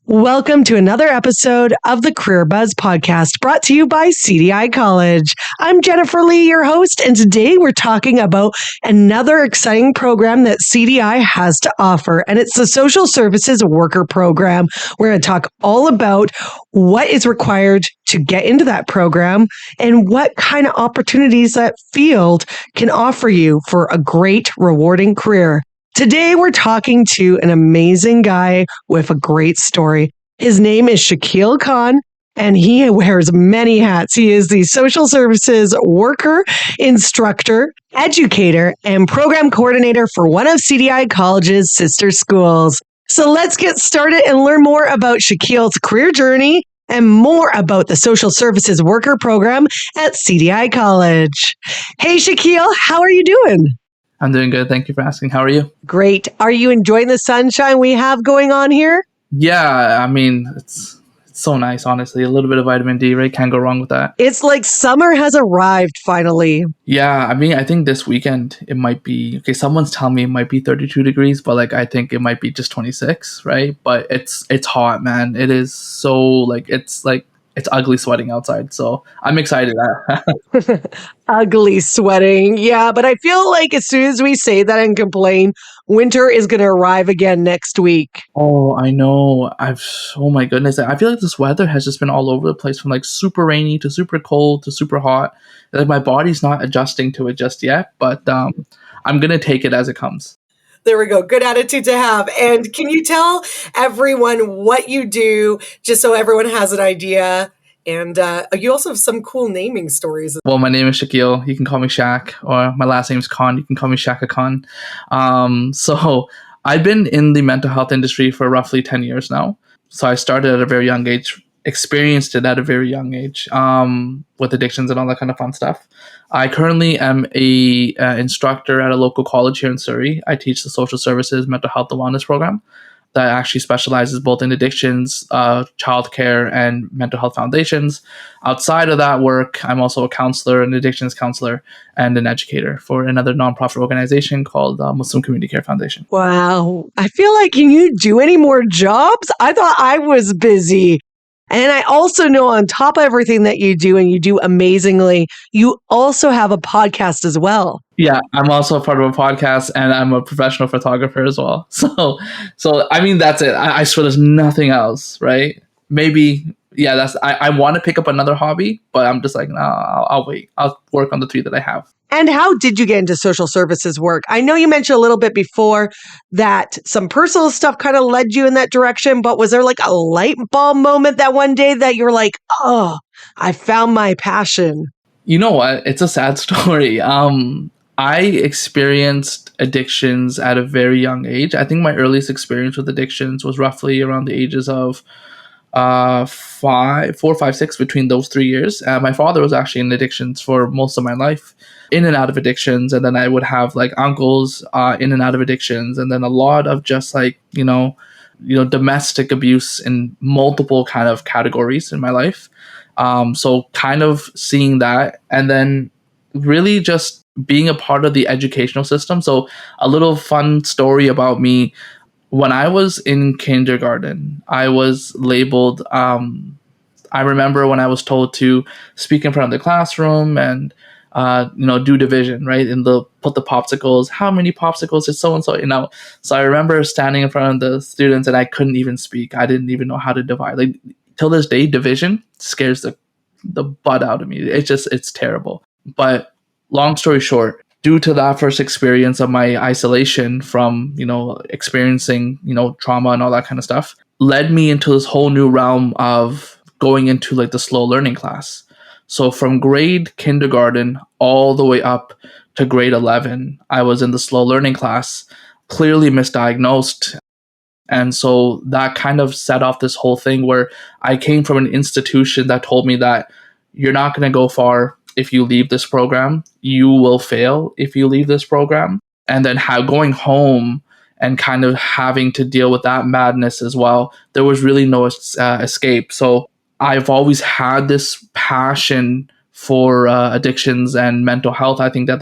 Welcome to another episode of the Career Buzz podcast brought to you by CDI College. I'm Jennifer Lee, your host, and today we're talking about another exciting program that CDI has to offer, and it's the Social Services Worker Program. We're going to talk all about what is required to get into that program and what kind of opportunities that field can offer you for a great, rewarding career. Today, we're talking to an amazing guy with a great story. His name is Shakeel Khan, and he wears many hats. He is the social services worker, instructor, educator, and program coordinator for one of CDI College's sister schools. So let's get started and learn more about Shakeel's career journey and more about the social services worker program at CDI College. Hey, Shakeel, how are you doing? I'm doing good. Thank you for asking. How are you? Great. Are you enjoying the sunshine we have going on here? Yeah, I mean, it's so nice, honestly. A little bit of vitamin D, right? Can't go wrong with that. It's like summer has arrived finally. Yeah, I mean, I think this weekend it might be, okay, someone's telling me it might be 32 degrees, but like I think it might be just 26, right? But it's hot, man. It is so it's ugly sweating outside. So I'm excited. Ugly sweating. Yeah, but I feel like as soon as we say that and complain, winter is going to arrive again next week. Oh, I know. Oh my goodness. I feel like this weather has just been all over the place from like super rainy to super cold to super hot. Like my body's not adjusting to it just yet, but I'm going to take it as it comes. There we go. Good attitude to have. And can you tell everyone what you do just so everyone has an idea? And you also have some cool naming stories. Well, my name is Shakeel. You can call me Shaq, or my last name is Khan. You can call me Shaka Khan. So I've been in the mental health industry for roughly 10 years now. So I started at a very young age, experienced it at a very young age with addictions and all that kind of fun stuff. I currently am a instructor at a local college here in Surrey. I teach the social services, mental health, and wellness program that actually specializes both in addictions, childcare, and mental health foundations. Outside of that work, I'm also a counselor, an addictions counselor, and an educator for another nonprofit organization called Muslim Community Care Foundation. Wow. I feel like, can you do any more jobs? I thought I was busy. And I also know on top of everything that you do, and you do amazingly, you also have a podcast as well. Yeah, I'm also a part of a podcast, and I'm a professional photographer as well. So I mean, that's it. I swear there's nothing else, right? Maybe, yeah, I want to pick up another hobby, but I'm just like, no, I'll wait. I'll work on the 3 that I have. And how did you get into social services work? I know you mentioned a little bit before that some personal stuff kind of led you in that direction, but was there like a light bulb moment that one day that you're like, oh, I found my passion? You know what? It's a sad story. I experienced addictions at a very young age. I think my earliest experience with addictions was roughly around the ages of 4, 5, 6, between those 3 years. My father was actually in addictions for most of my life, in and out of addictions. And then I would have like uncles in and out of addictions. And then a lot of just like, domestic abuse in multiple kind of categories in my life. So kind of seeing that, and then really just being a part of the educational system. So a little fun story about me. When I was in kindergarten, I was labeled, I remember when I was told to speak in front of the classroom and, do division, right? And put the popsicles, how many popsicles is so-and-so, So I remember standing in front of the students and I couldn't even speak. I didn't even know how to divide. Like till this day, division scares the butt out of me. It's terrible. But long story short, due to that first experience of my isolation from, experiencing, trauma and all that kind of stuff, led me into this whole new realm of going into like the slow learning class. So from grade kindergarten all the way up to grade 11, I was in the slow learning class, clearly misdiagnosed. And so that kind of set off this whole thing where I came from an institution that told me that you're not going to go far if you leave this program. You will fail if you leave this program. And then going home and kind of having to deal with that madness as well, there was really no escape. So I've always had this passion for addictions and mental health. I think that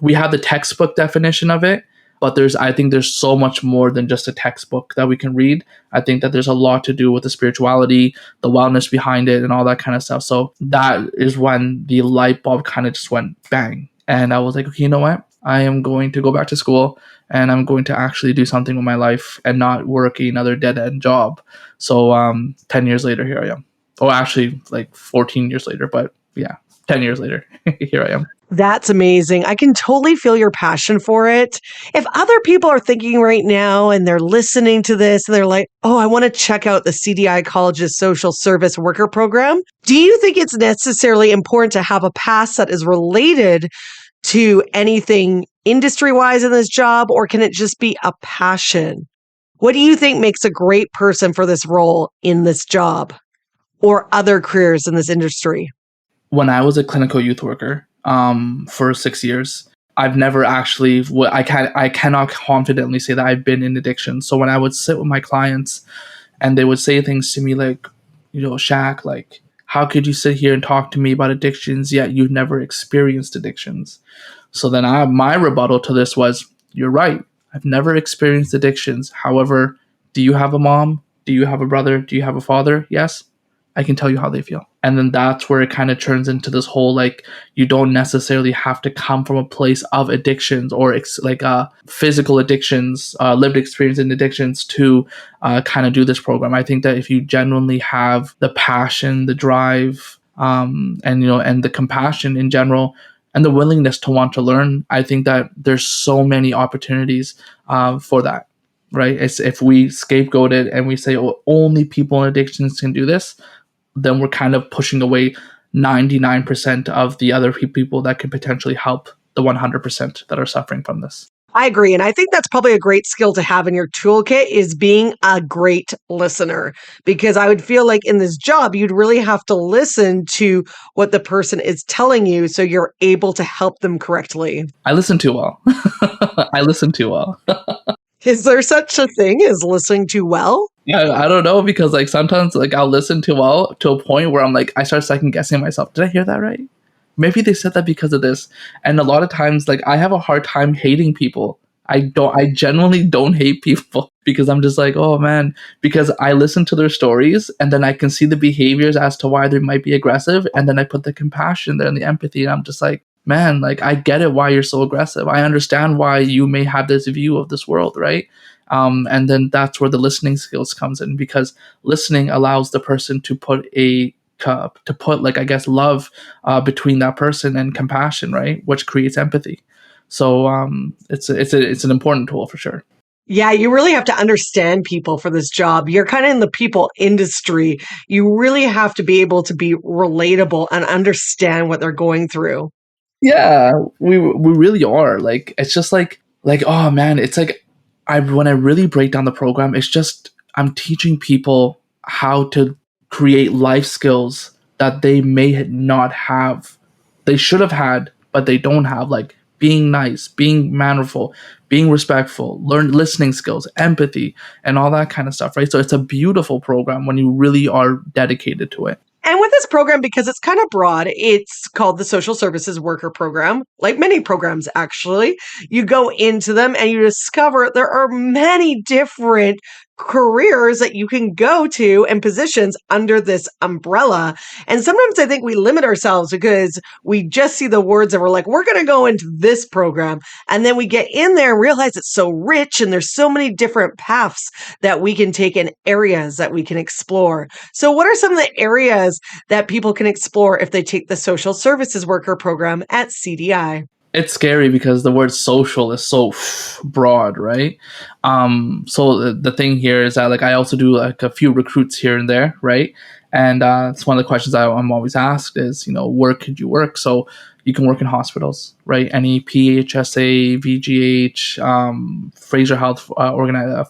we have the textbook definition of it, But I think there's so much more than just a textbook that we can read. I think that there's a lot to do with the spirituality, the wellness behind it, and all that kind of stuff. So that is when the light bulb kind of just went bang. And I was like, okay, you know what? I am going to go back to school and I'm going to actually do something with my life and not work another dead-end job. So 10 years later, here I am. Oh, actually, like 14 years later, but yeah, 10 years later, here I am. That's amazing. I can totally feel your passion for it. If other people are thinking right now and they're listening to this and they're like, oh, I want to check out the CDI College's social service worker program, do you think it's necessarily important to have a past that is related to anything industry-wise in this job, or can it just be a passion? What do you think makes a great person for this role in this job or other careers in this industry? When I was a clinical youth worker for 6 years, I've never actually, I cannot confidently say that I've been in addiction. So when I would sit with my clients and they would say things to me like, Shaq, like, how could you sit here and talk to me about addictions yet you've never experienced addictions? So then my rebuttal to this was, you're right. I've never experienced addictions. However, do you have a mom? Do you have a brother? Do you have a father? Yes. I can tell you how they feel. And then that's where it kind of turns into this whole, like, you don't necessarily have to come from a place of addictions or physical addictions, lived experience in addictions to kind of do this program. I think that if you genuinely have the passion, the drive, and the compassion in general, and the willingness to want to learn, I think that there's so many opportunities for that, right? It's if we scapegoat it and we say, oh, only people in addictions can do this, then we're kind of pushing away 99% of the other people that could potentially help the 100% that are suffering from this. I agree. And I think that's probably a great skill to have in your toolkit is being a great listener, because I would feel like in this job, you'd really have to listen to what the person is telling you so you're able to help them correctly. I listen too well. I listen too well. Is there such a thing as listening too well? Yeah, I don't know, because like sometimes like I'll listen too well to a point where I'm like, I start second guessing myself. Did I hear that right? Maybe they said that because of this. And a lot of times, like, I have a hard time hating people. I genuinely don't hate people because I'm just like, oh man, because I listen to their stories and then I can see the behaviors as to why they might be aggressive. And then I put the compassion there and the empathy. And I'm just like, man, like, I get it why you're so aggressive. I understand why you may have this view of this world, right? And then that's where the listening skills comes in, because listening allows the person to put like, I guess, love between that person and compassion, right? Which creates empathy. So it's an important tool for sure. Yeah, you really have to understand people for this job. You're kind of in the people industry. You really have to be able to be relatable and understand what they're going through. Yeah, we really are. Like, it's just like oh man, it's like when I really break down the program, it's just I'm teaching people how to create life skills that they may not have, they should have had, but they don't have, like being nice, being mannerful, being respectful, learn listening skills, empathy, and all that kind of stuff, right? So it's a beautiful program when you really are dedicated to it. And with this program, because it's kind of broad, it's called the Social Services Worker Program, like many programs, actually. You go into them and you discover there are many different careers that you can go to and positions under this umbrella. And sometimes I think we limit ourselves because we just see the words and we're like, we're going to go into this program. And then we get in there and realize it's so rich and there's so many different paths that we can take and areas that we can explore. So what are some of the areas that people can explore if they take the Social Services Worker Program at CDI? It's scary because the word social is so broad, right? So the thing here is that, like, I also do like a few recruits here and there, right? And it's one of the questions I'm always asked is, where could you work? So you can work in hospitals, right? Any PHSA, VGH, Fraser Health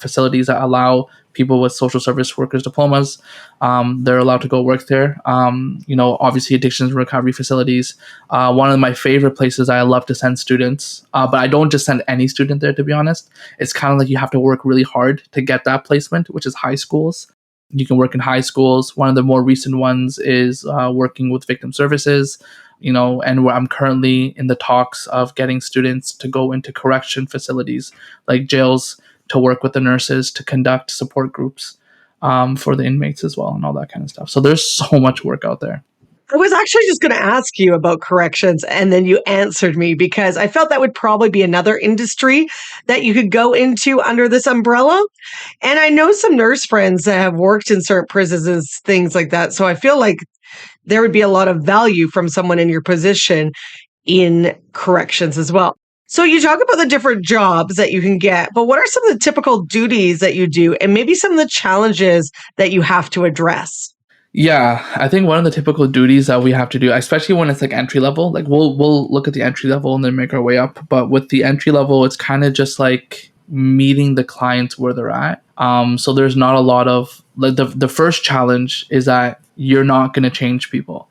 facilities that allow people with social service workers diplomas, they're allowed to go work there. Obviously addictions and recovery facilities. One of my favorite places I love to send students, but I don't just send any student there, to be honest. It's kind of like you have to work really hard to get that placement, which is high schools. You can work in high schools. One of the more recent ones is working with victim services. and where I'm currently in the talks of getting students to go into correction facilities like jails to work with the nurses to conduct support groups for the inmates as well and all that kind of stuff. So there's so much work out there. I was actually just going to ask you about corrections, and then you answered me because I felt that would probably be another industry that you could go into under this umbrella. And I know some nurse friends that have worked in certain prisons and things like that. So I feel like there would be a lot of value from someone in your position in corrections as well. So you talk about the different jobs that you can get, but what are some of the typical duties that you do and maybe some of the challenges that you have to address? Yeah, I think one of the typical duties that we have to do, especially when it's like entry level, like we'll look at the entry level and then make our way up. But with the entry level, it's kind of just like meeting the clients where they're at. So there's not a lot of like the first challenge is that you're not going to change people.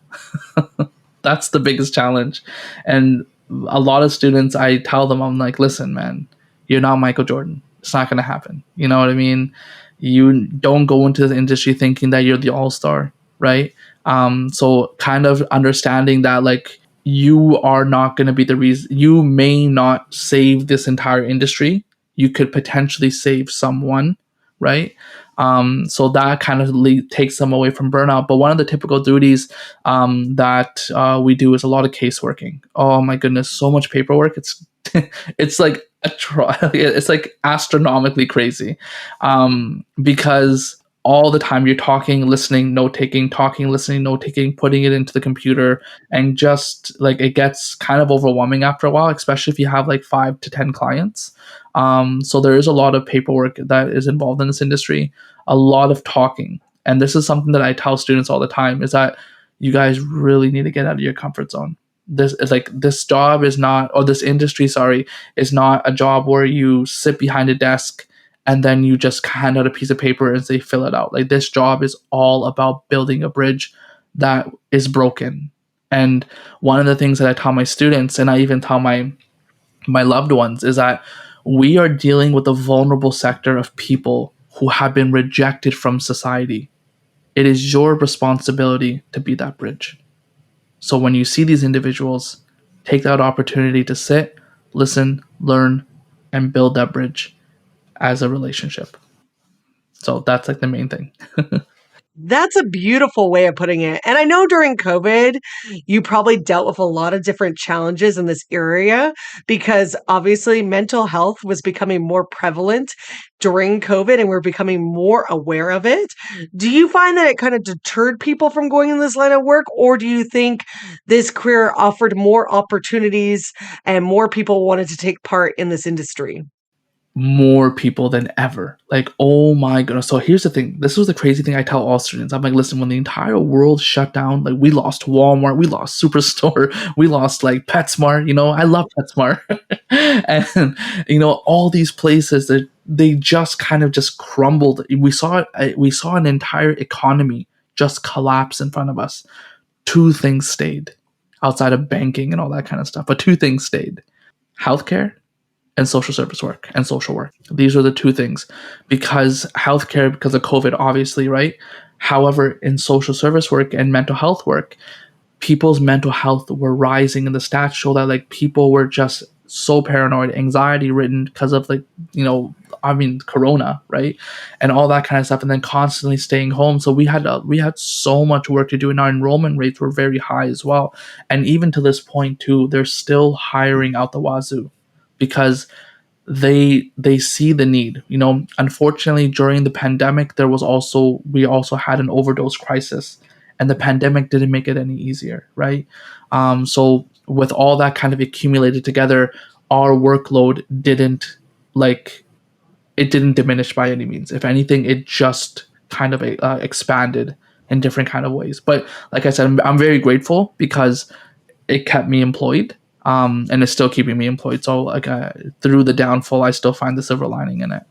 That's the biggest challenge. And a lot of students, I tell them, I'm like, listen, man, you're not Michael Jordan. It's not going to happen. You know what I mean? You don't go into the industry thinking that you're the all-star, right? So kind of understanding that like you are not going to be the reason. You may not save this entire industry. You could potentially save someone, right? So that kind of takes them away from burnout. But one of the typical duties that we do is a lot of caseworking. Oh my goodness, so much paperwork. It's it's like it's like astronomically crazy, because all the time you're talking, listening, note taking, talking, listening, note taking, putting it into the computer, and just like it gets kind of overwhelming after a while, especially if you have like 5 to 10 clients. So there is a lot of paperwork that is involved in this industry, a lot of talking, and this is something that I tell students all the time: is that you guys really need to get out of your comfort zone. This is like this job is not, or this industry, sorry, is not a job where you sit behind a desk and then you just hand out a piece of paper and say fill it out. Like this job is all about building a bridge that is broken. And one of the things that I tell my students, and I even tell my loved ones, is that we are dealing with a vulnerable sector of people who have been rejected from society. It is your responsibility to be that bridge. So when you see these individuals, take that opportunity to sit, listen, learn, and build that bridge as a relationship. So that's like the main thing. That's a beautiful way of putting it. And I know during COVID, you probably dealt with a lot of different challenges in this area because obviously mental health was becoming more prevalent during COVID and we're becoming more aware of it. Do you find that it kind of deterred people from going in this line of work, or do you think this career offered more opportunities and more people wanted to take part in this industry? More people than ever. Like, oh my goodness. So here's the thing. This was the crazy thing I tell all students. I'm like, listen, when the entire world shut down, like we lost Walmart, we lost Superstore, we lost like PetSmart, I love PetSmart. And all these places that they just kind of just crumbled. We saw an entire economy just collapse in front of us. 2 things stayed outside of banking and all that kind of stuff. But 2 things stayed: healthcare and social service work and social work. These are the 2 things, because healthcare, because of COVID, obviously, right? However, in social service work and mental health work, people's mental health were rising, and the stats show that like people were just so paranoid, anxiety ridden because of like, Corona, right? And all that kind of stuff, and then constantly staying home. So we had so much work to do, and our enrollment rates were very high as well. And even to this point too, they're still hiring out the wazoo, because they see the need. Unfortunately, during the pandemic, we also had an overdose crisis, and the pandemic didn't make it any easier, right? So with all that kind of accumulated together, our workload didn't diminish by any means. If anything, it just kind of expanded in different kind of ways. But like I said, I'm very grateful because it kept me employed. And it's still keeping me employed. So through the downfall, I still find the silver lining in it.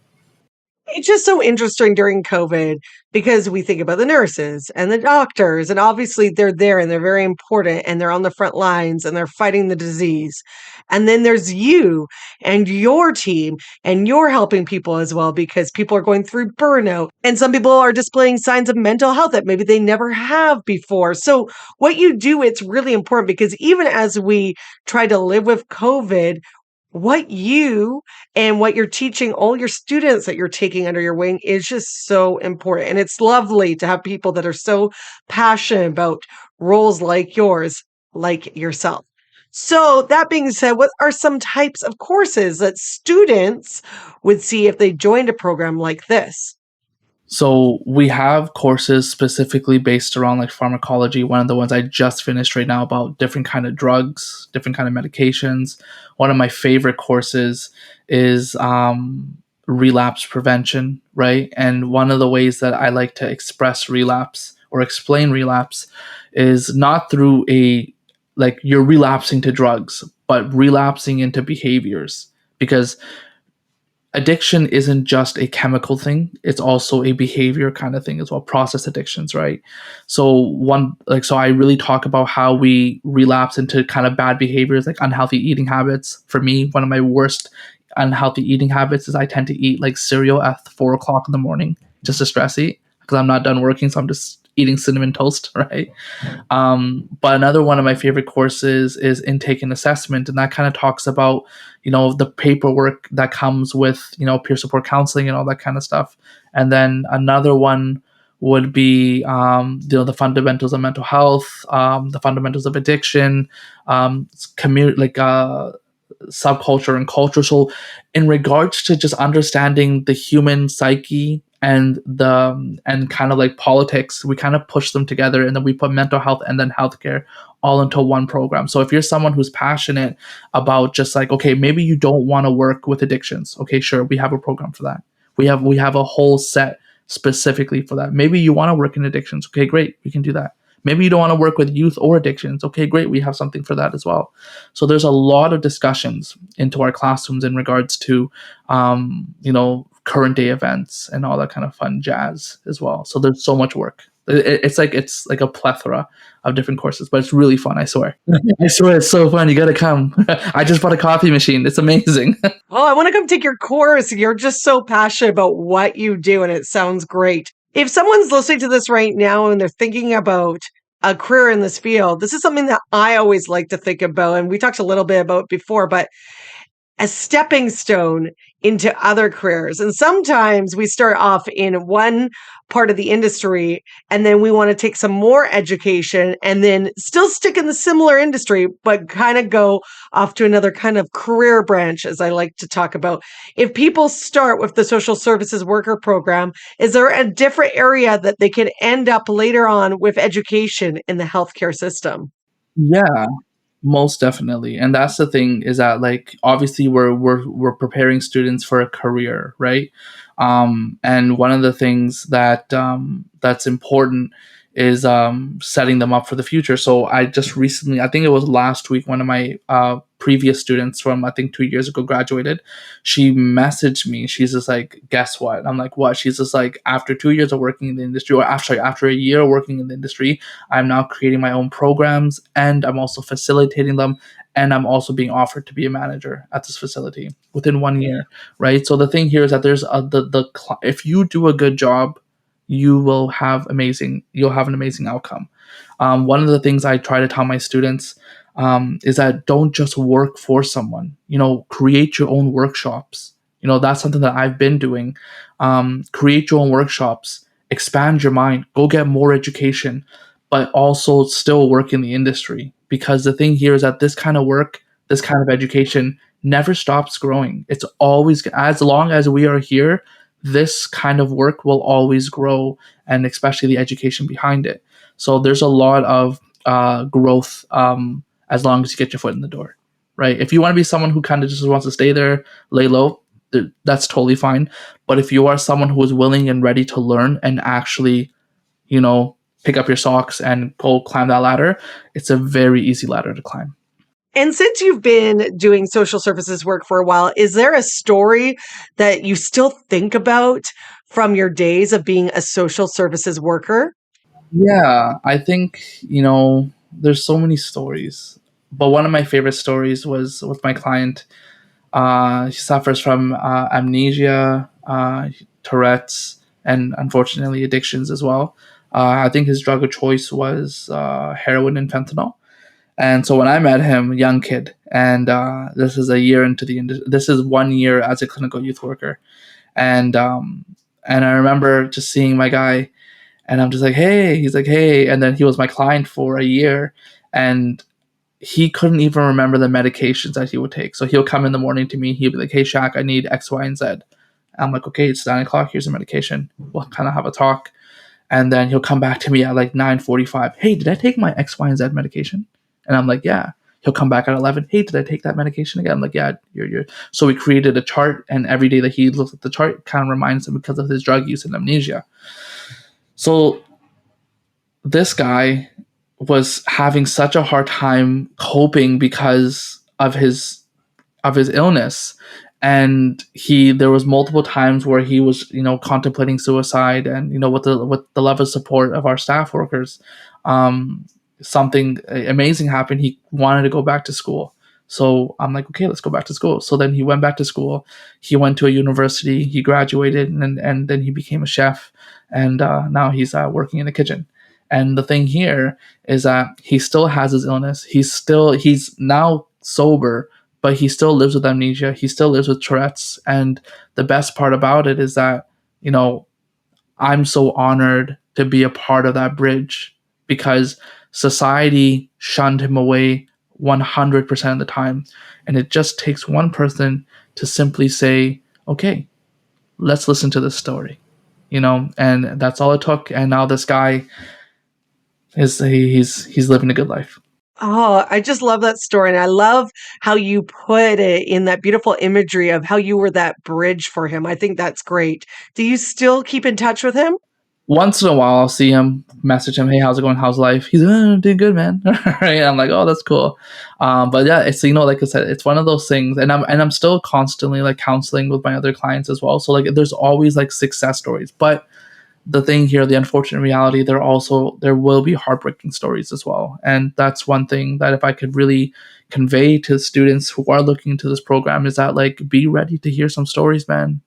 It's just so interesting during COVID because we think about the nurses and the doctors, and obviously they're there and they're very important and they're on the front lines and they're fighting the disease. And then there's you and your team, and you're helping people as well because people are going through burnout. And some people are displaying signs of mental health that maybe they never have before. So, what you do, it's really important because even as we try to live with COVID, what you and what you're teaching all your students that you're taking under your wing is just so important. And it's lovely to have people that are so passionate about roles like yours, like yourself. So, that being said, what are some types of courses that students would see if they joined a program like this? So we have courses specifically based around like pharmacology. One of the ones I just finished right now about different kind of drugs, different kind of medications. One of my favorite courses is relapse prevention, right? And one of the ways that I like to express relapse or explain relapse is not through a like you're relapsing to drugs, but relapsing into behaviors, because addiction isn't just a chemical thing, it's also a behavior kind of thing as well, process addictions, right? So I really talk about how we relapse into kind of bad behaviors like unhealthy eating habits. For me, one of my worst unhealthy eating habits is I tend to eat like cereal at 4 o'clock in the morning just to stress eat because I'm not done working, so I'm just eating cinnamon toast, right? But another one of my favorite courses is intake and assessment, and that kind of talks about, the paperwork that comes with, peer support counseling and all that kind of stuff. And then another one would be, the fundamentals of mental health, the fundamentals of addiction, community, like subculture and culture. So, in regards to just understanding the human psyche and kind of like politics, we kind of push them together, and then we put mental health and then healthcare all into one program. So if you're someone who's passionate about just like, okay, maybe you don't want to work with addictions, okay, sure, we have a program for that. We have a whole set specifically for that. Maybe you want to work in addictions, okay, great, we can do that. Maybe you don't want to work with youth or addictions, okay, great, we have something for that as well. So there's a lot of discussions into our classrooms in regards to current day events and all that kind of fun jazz as well. So there's so much work. It's like a plethora of different courses, but it's really fun. I swear. I swear, it's so fun. You gotta come. I just bought a coffee machine. It's amazing. Oh, I want to come take your course. You're just so passionate about what you do, and it sounds great. If someone's listening to this right now and they're thinking about a career in this field, this is something that I always like to think about. And we talked a little bit about before, but a stepping stone into other careers. And sometimes we start off in one part of the industry and then we want to take some more education and then still stick in the similar industry, but kind of go off to another kind of career branch, as I like to talk about. If people start with the social services worker program, is there a different area that they can end up later on with education in the healthcare system? Yeah, most definitely. And that's the thing, is that like obviously we're preparing students for a career, right? And one of the things that's important is setting them up for the future. So I just recently, I think it was last week, one of my previous students from I think 2 years ago graduated. She messaged me. She's just like, "Guess what?" I'm like, "What?" She's just like, "After 2 years of working in the industry, or after a year working in the industry, I'm now creating my own programs, and I'm also facilitating them, and I'm also being offered to be a manager at this facility within 1 year." Right. So the thing here is that there's if you do a good job, you'll have an amazing outcome. One of the things I try to tell my students is that don't just work for someone. Create your own workshops. That's something that I've been doing. Create your own workshops, expand your mind, go get more education, but also still work in the industry. Because the thing here is that this kind of work, this kind of education never stops growing. It's always, as long as we are here, this kind of work will always grow, and especially the education behind it. So there's a lot of growth as long as you get your foot in the door, right? If you want to be someone who kind of just wants to stay there, lay low, that's totally fine. But if you are someone who is willing and ready to learn and actually, pick up your socks and go climb that ladder, it's a very easy ladder to climb. And since you've been doing social services work for a while, is there a story that you still think about from your days of being a social services worker? Yeah, I think, there's so many stories. But one of my favorite stories was with my client. He suffers from amnesia, Tourette's, and unfortunately addictions as well. I think his drug of choice was heroin and fentanyl. And so when I met him, young kid, and this is a year into the this is 1 year as a clinical youth worker, and I remember just seeing my guy, and I'm just like, hey, he's like, hey, and then he was my client for a year, and he couldn't even remember the medications that he would take. So he'll come in the morning to me. He'll be like, "Hey, Shaq, I need X, Y, and Z." I'm like, "Okay, it's 9 o'clock. Here's the medication." We'll kind of have a talk, and then he'll come back to me at like 9:45. "Hey, did I take my X, Y, and Z medication?" And I'm like, "Yeah." He'll come back at 11. "Hey, did I take that medication again?" I'm like, "Yeah, you're." So we created a chart, and every day that he looks at the chart, it kind of reminds him because of his drug use and amnesia. So this guy was having such a hard time coping because of his illness, and he there was multiple times where he was contemplating suicide, and with the love of support of our staff workers, um something amazing happened. He wanted to go back to school, so I'm like, okay, let's go back to school. So then he went back to school. He went to a university, he graduated, and then he became a chef, and now he's working in the kitchen. And the thing here is that he still has his illness. He's now sober, but he still lives with amnesia. He still lives with Tourette's. And the best part about it is that, I'm so honored to be a part of that bridge, because society shunned him away 100% of the time. And it just takes one person to simply say, okay, let's listen to this story, and that's all it took. And now this guy he's living a good life. Oh, I just love that story. And I love how you put it in that beautiful imagery of how you were that bridge for him. I think that's great. Do you still keep in touch with him? Once in a while, I'll see him, message him, "Hey, how's it going? How's life?" He's doing good, man. Right? I'm like, "Oh, that's cool." But yeah, it's like I said, it's one of those things, and I'm still constantly like counseling with my other clients as well. So like, there's always like success stories, but the thing here, the unfortunate reality, there will be heartbreaking stories as well. And that's one thing that if I could really convey to students who are looking into this program, is that like, be ready to hear some stories, man.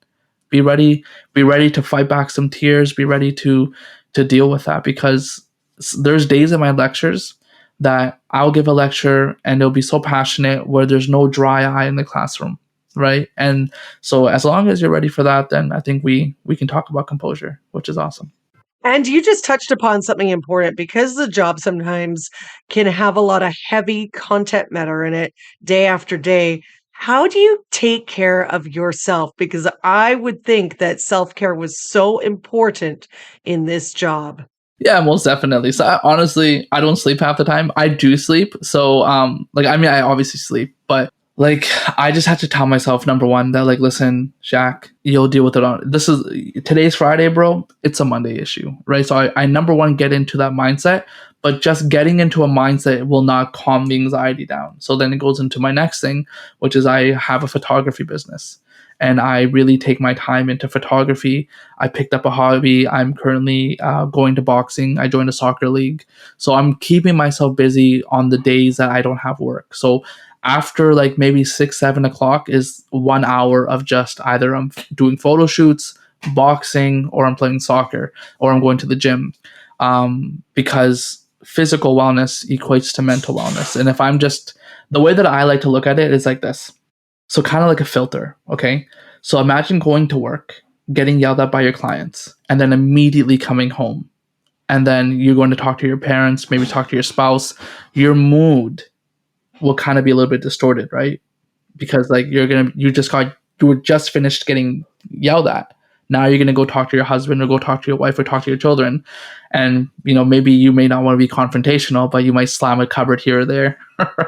Be ready to fight back some tears, be ready to deal with that, because there's days in my lectures that I'll give a lecture and it'll be so passionate where there's no dry eye in the classroom, right? And so as long as you're ready for that, then I think we can talk about composure, which is awesome. And you just touched upon something important because the job sometimes can have a lot of heavy content matter in it day after day. How do you take care of yourself? Because I would think that self care was so important in this job. Yeah, most definitely. So honestly, I don't sleep half the time. I do sleep. So like, I mean, I obviously sleep, but like, I just have to tell myself, number one, that like, listen, Shaq, you'll deal with it on today's Friday, bro. It's a Monday issue, right? So I number one, get into that mindset, but just getting into a mindset will not calm the anxiety down. So then it goes into my next thing, which is I have a photography business, and I really take my time into photography. I picked up a hobby. I'm currently going to boxing. I joined a soccer league. So I'm keeping myself busy on the days that I don't have work. So after like maybe 6, 7 o'clock is 1 hour of just either I'm doing photo shoots, boxing, or I'm playing soccer, or I'm going to the gym. Because physical wellness equates to mental wellness. And if I'm just, the way that I like to look at it is like this. So kind of like a filter, okay? So imagine going to work, getting yelled at by your clients, and then immediately coming home. And then you're going to talk to your parents, maybe talk to your spouse. Your mood will kind of be a little bit distorted, right? Because like, you were just finished getting yelled at. Now you're gonna go talk to your husband, or go talk to your wife, or talk to your children, and maybe you may not want to be confrontational, but you might slam a cupboard here or there,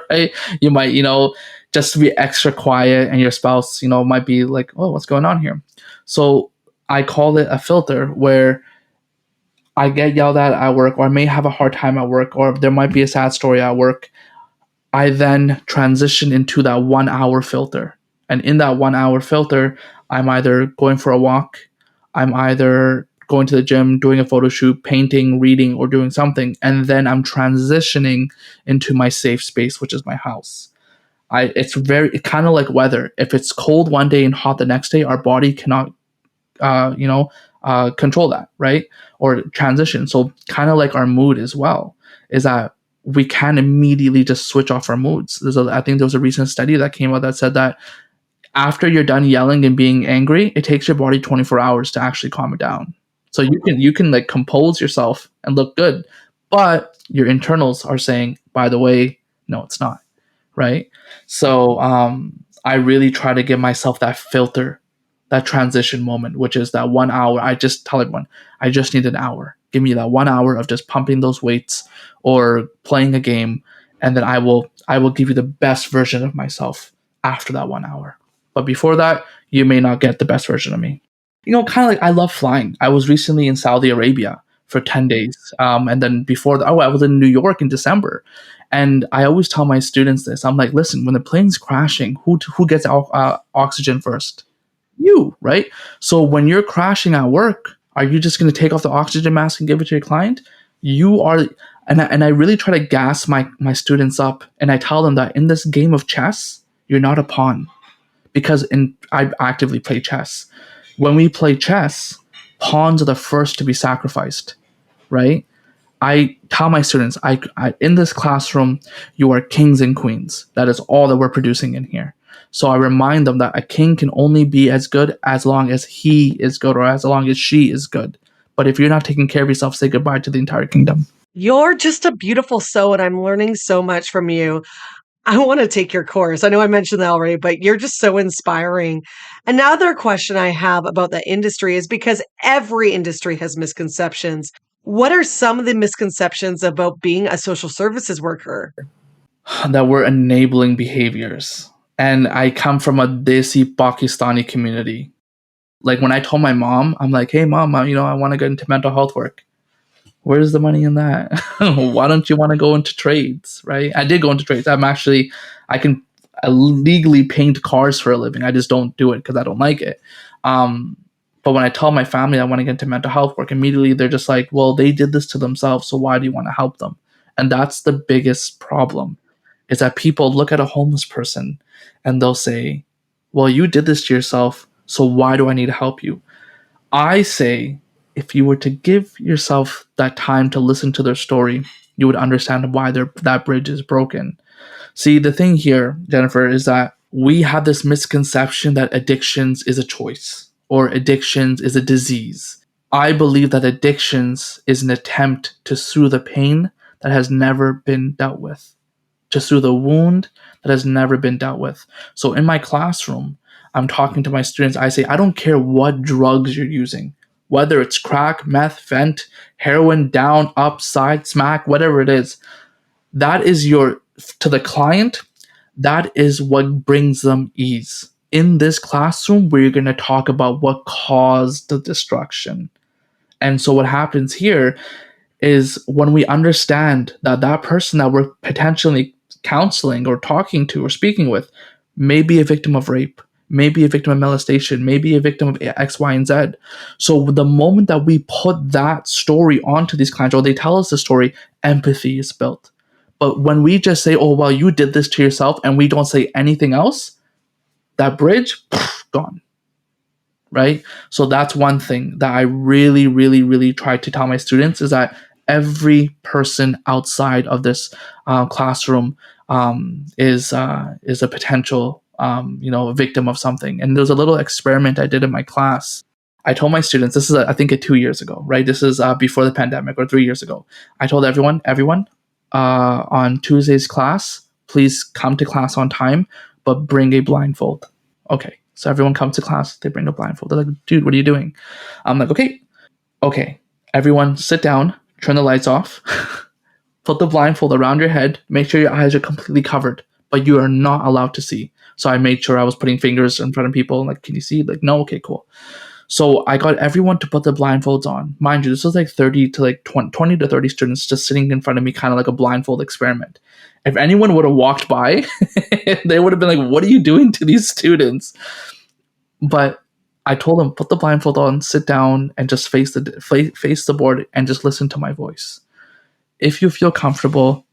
right? You might just be extra quiet, and your spouse might be like, "Oh, what's going on here?" So I call it a filter, where I get yelled at work, or I may have a hard time at work, or there might be a sad story at work. I then transition into that 1 hour filter. And in that 1 hour filter, I'm either going for a walk, I'm either going to the gym, doing a photo shoot, painting, reading, or doing something. And then I'm transitioning into my safe space, which is my house. It's kind of like weather. If it's cold one day and hot the next day, our body cannot, control that, right? Or transition. So kind of like our mood as well, is that we can immediately just switch off our moods. I think there was a recent study that came out that said that after you're done yelling and being angry, it takes your body 24 hours to actually calm it down. So you can like compose yourself and look good, but your internals are saying, by the way, no, it's not, right? So I really try to give myself that filter, that transition moment, which is that 1 hour. I just tell everyone, I just need an hour. Give me that 1 hour of just pumping those weights or playing a game, and then I will give you the best version of myself after that 1 hour. But before that, you may not get the best version of me. Kind of like I love flying. I was recently in Saudi Arabia for 10 days. And then before that, I was in New York in December. And I always tell my students this. I'm like, listen, when the plane's crashing, who gets oxygen first? You, right? So when you're crashing at work, are you just going to take off the oxygen mask and give it to your client? You are. And I really try to gas my students up. And I tell them that in this game of chess, you're not a pawn. Because I actively play chess. When we play chess, pawns are the first to be sacrificed, right? I tell my students, in this classroom, you are kings and queens. That is all that we're producing in here. So I remind them that a king can only be as good as long as he is good, or as long as she is good. But if you're not taking care of yourself, say goodbye to the entire kingdom. You're just a beautiful soul, and I'm learning so much from you. I want to take your course. I know I mentioned that already, but you're just so inspiring. Another question I have about the industry is, because every industry has misconceptions. What are some of the misconceptions about being a social services worker? That we're enabling behaviors. And I come from a Desi Pakistani community. Like when I told my mom, I'm like, hey, mom, I want to get into mental health work. Where's the money in that? Why don't you want to go into trades, right? I did go into trades. I can legally paint cars for a living. I just don't do it because I don't like it. But when I tell my family I want to get into mental health work, immediately they're just like, well, they did this to themselves, so why do you want to help them? And that's the biggest problem, is that people look at a homeless person and they'll say, well, you did this to yourself, so why do I need to help you? I say, if you were to give yourself that time to listen to their story, you would understand why that bridge is broken. See, the thing here, Jennifer, is that we have this misconception that addictions is a choice or addictions is a disease. I believe that addictions is an attempt to soothe a pain that has never been dealt with, to soothe a wound that has never been dealt with. So in my classroom, I'm talking to my students. I say, I don't care what drugs you're using, whether it's crack, meth, fent, heroin, down, up, side, smack, whatever it is. That is to the client, that is what brings them ease. In this classroom, we're going to talk about what caused the destruction. And so what happens here is, when we understand that that person that we're potentially counseling or talking to or speaking with may be a victim of rape, may be a victim of molestation, may be a victim of X, Y, and Z. So the moment that we put that story onto these clients, or they tell us the story, empathy is built. But when we just say, oh, well, you did this to yourself, and we don't say anything else, that bridge, gone. Right? So that's one thing that I really, really, really try to tell my students, is that every person outside of this classroom is a potential victim of something. And there's a little experiment I did in my class. I told my students, this is I think 2 years ago, right? This is before the pandemic, or 3 years ago. I told everyone, on Tuesday's class, please come to class on time, but bring a blindfold. Okay. So everyone comes to class, they bring a blindfold. They're like, dude, what are you doing? I'm like, okay, everyone sit down, turn the lights off, put the blindfold around your head, make sure your eyes are completely covered, but you are not allowed to see. So I made sure I was putting fingers in front of people, like, can you see? Like, no, okay, cool. So I got everyone to put the blindfolds on. Mind you, this was like 30 to like 20 to 30 students just sitting in front of me, kind of like a blindfold experiment. If anyone would have walked by, they would have been like, what are you doing to these students? But I told them, put the blindfold on, sit down, and just face the board and just listen to my voice. If you feel comfortable,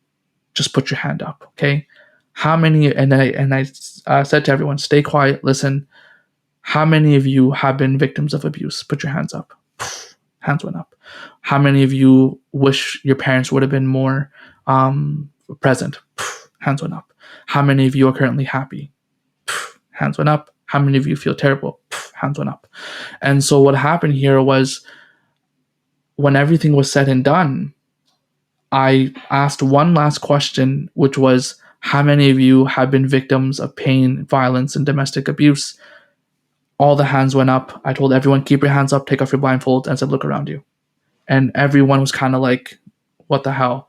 just put your hand up, okay? How many? And I said to everyone, stay quiet, listen. How many of you have been victims of abuse? Put your hands up. Hands went up. How many of you wish your parents would have been more present? Hands went up. How many of you are currently happy? Hands went up. How many of you feel terrible? Hands went up. And so what happened here was, when everything was said and done, I asked one last question, which was, how many of you have been victims of pain, violence, and domestic abuse? All the hands went up. I told everyone, keep your hands up, take off your blindfold, and said, look around you. And everyone was kind of like, what the hell?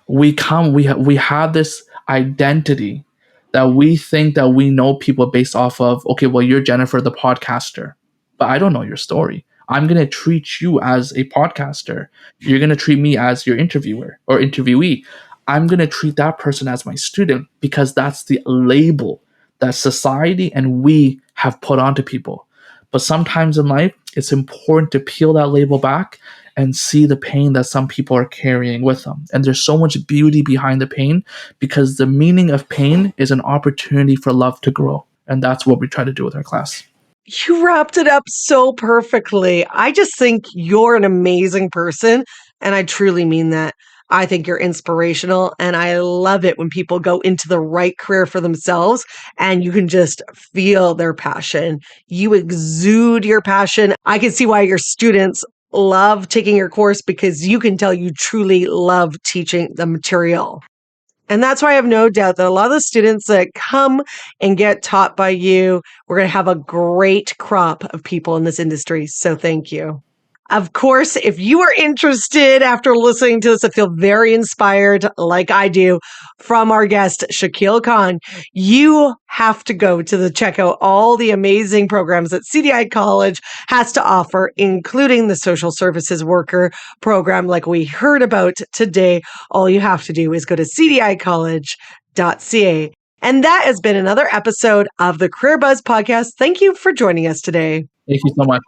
We have this identity that we think that we know people based off of, okay, well, you're Jennifer, the podcaster, but I don't know your story. I'm going to treat you as a podcaster. You're going to treat me as your interviewer or interviewee. I'm going to treat that person as my student, because that's the label that society and we have put onto people. But sometimes in life, it's important to peel that label back and see the pain that some people are carrying with them. And there's so much beauty behind the pain, because the meaning of pain is an opportunity for love to grow. And that's what we try to do with our class. You wrapped it up so perfectly. I just think you're an amazing person, and I truly mean that. I think you're inspirational, and I love it when people go into the right career for themselves and you can just feel their passion. You exude your passion. I can see why your students love taking your course, because you can tell you truly love teaching the material. And that's why I have no doubt that a lot of the students that come and get taught by you, we're going to have a great crop of people in this industry. So thank you. Of course, if you are interested after listening to this and feel very inspired, like I do, from our guest, Shakeel Khan, you have to go to check out all the amazing programs that CDI College has to offer, including the social services worker program like we heard about today. All you have to do is go to cdicollege.ca. And that has been another episode of the Career Buzz podcast. Thank you for joining us today. Thank you so much.